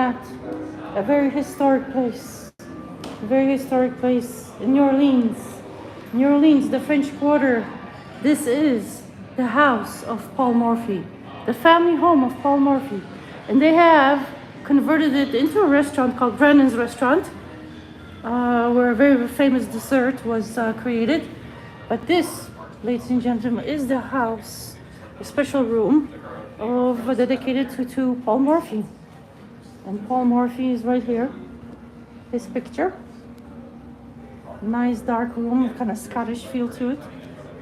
at a very historic place. A very historic place in New Orleans. New Orleans, the French Quarter. This is the house of Paul Morphy, the family home of Paul Morphy. And they have converted it into a restaurant called Brennan's Restaurant, where a very famous dessert was created. But this, ladies and gentlemen, is the house, a special room dedicated to Paul Morphy. And Paul Morphy is right here, his picture. Nice dark room, kind of Scottish feel to it.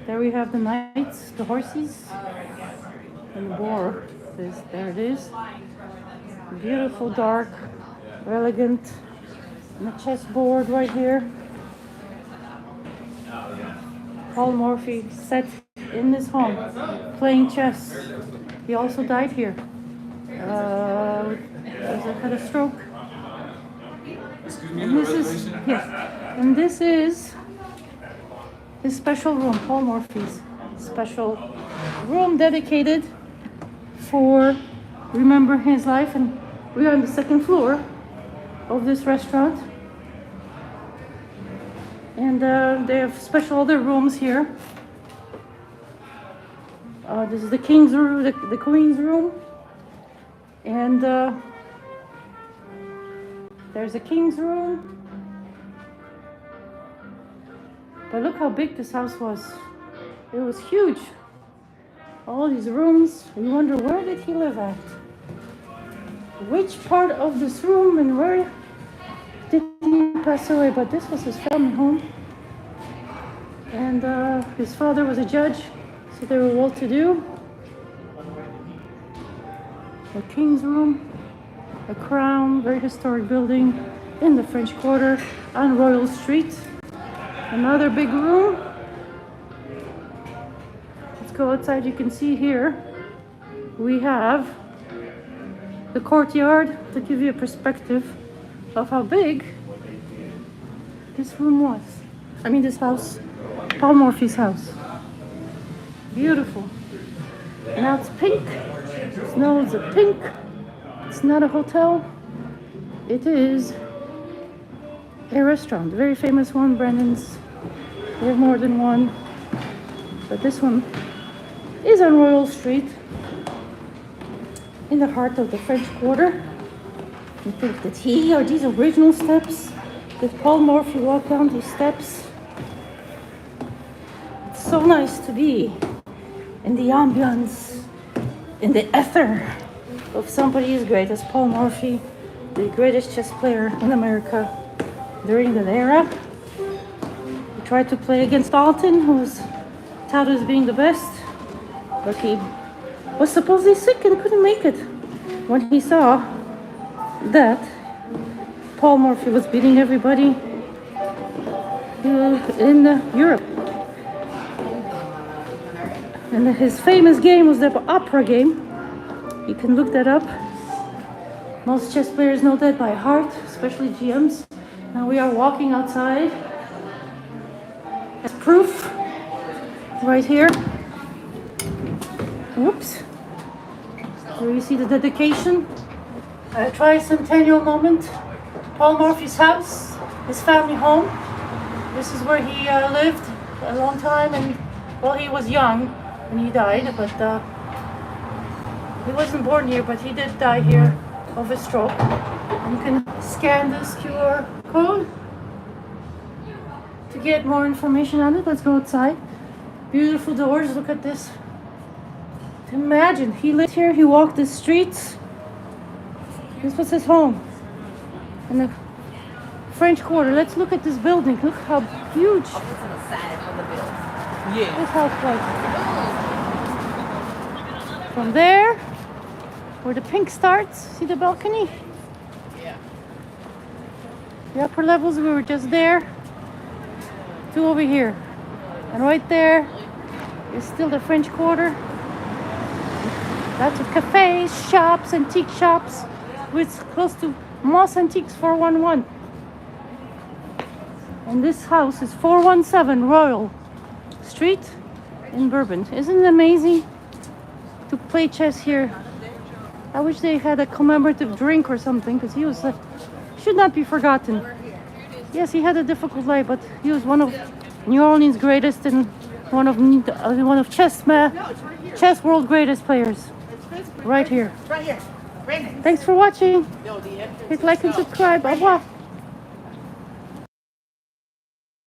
There we have the knights, the horses, and the boar. There it is. Beautiful, dark, elegant. And a chessboard right here. Paul Morphy sat in this home playing chess. He also died here. Had a stroke. And this is and this is his special room, Paul Morphy's special room dedicated for remember his life. And we are on the second floor of this restaurant, and they have special other rooms here. This is the king's room, the queen's room, and there's a king's room. But look how big this house was. It was huge. All these rooms. You wonder, where did he live at? Which part of this room and where did he pass away? But this was his family home. And his father was a judge, so they were well-to-do. The king's room, a crown, very historic building in the French Quarter on Royal Street. Another big room. Let's go outside. You can see here we have the courtyard to give you a perspective of how big this room was. I mean this house, Paul Morphy's house. Beautiful. Now it's pink. Snow is a pink. It's not a hotel. It is a restaurant, a very famous one, Brennan's. We have more than one, but this one is on Royal Street, in the heart of the French Quarter. You think that are these original steps? Did Paul Morphy walk down these steps? It's so nice to be in the ambience, in the ether of somebody as great as Paul Morphy, the greatest chess player in America during that era. He tried to play against Alton, who was touted as being the best, but he was supposedly sick and couldn't make it. When he saw that Paul Morphy was beating everybody in Europe. And his famous game was the opera game. You can look that up. Most chess players know that by heart, especially GMs. Now we are walking outside as proof right here. Whoops. Here you see the dedication. A tricentennial moment. Paul Morphy's house, his family home. This is where he lived a long time, and well, he was young when he died, but he wasn't born here, but he did die here of a stroke. And you can scan this QR code to get more information on it. Let's go outside. Beautiful doors. Look at this. Imagine, he lived here, he walked the streets. This was his home in the French Quarter. Let's look at this building. Look how huge. This house was. From there, where the pink starts, see the balcony? Yeah. The upper levels, we were just there. To over here. And right there is still the French Quarter. Lots of cafes, shops, antique shops, with close to Moss Antiques 411. And this house is 417 Royal Street in Bourbon. Isn't it amazing to play chess here I wish they had a commemorative drink or something, because he was should not be forgotten. Yes, he had a difficult life, but he was one of New Orleans' greatest and one of chess world greatest players. Right here. Right here. Thanks for watching. Hit like and subscribe. Au revoir.